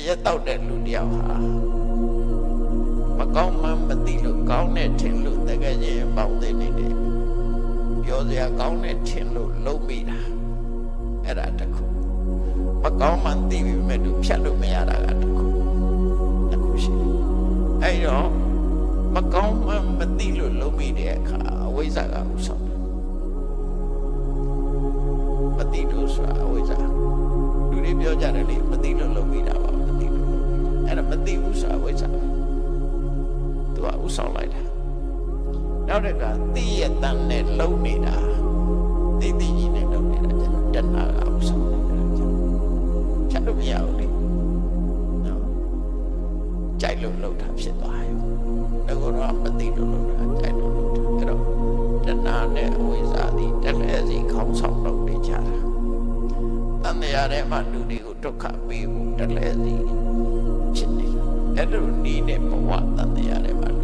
ရက်တော့တဲ့လူတယောက်ဟာမကောင်းမှမသိလို့ကောင်းတဲ့ထင်လို့တကယ်ချင်းပေါင်းသိနေတယ်ပြောစရာကောင်းတဲ့ထင်လို့လုံးမိတာအဲ့ဒါတခုမကောင်းမှသိပြီမဲ့သူဖြတ်လို့မရတာကတခုရှိတယ်အဲ့တော့မကောင်းမှမသိလို့လုံးမိတဲ့အခါအဝိဇ္ဇာကဥဆောင်တယ်မသိလို့ဆိုတာအဝိဇ္ဇာလူတွေပြောကြတယ်လေမသိလို့လုံးမိတာပါမသိလို့အဲ့ဒါမသိဘူးဆိုတာအဝိဇ္ဇာသူကဥဆောင်လိုက်တာနောက်တစ်ခါသိရတန်နဲ့လုံးနေတာသိသိကြီးနဲ့လုံးနေတာကျတော့တဏှာကဥဆောင်နေတာကျတော့ဖြတ်လို့မရဘူးလေကြိုက်လို့လုပ်တာဖြစ်သွားရောဒါကတော့မသိလို့လုပ်တာကြိုက်လို့လုပ်တာအဲ့တော့တဏှာနဲ့အဝိဇ္ဇာသည်တလဲစီခေါင်းဆောင်လုပ်နေကြတာတန်တရားထဲမှာလူတွေကိုဒုက္ခပေးဖို့တလဲစီဖြစ်နေတာအဲ့လိုနီးတဲ့ဘဝတန်တရားထဲမှာလူ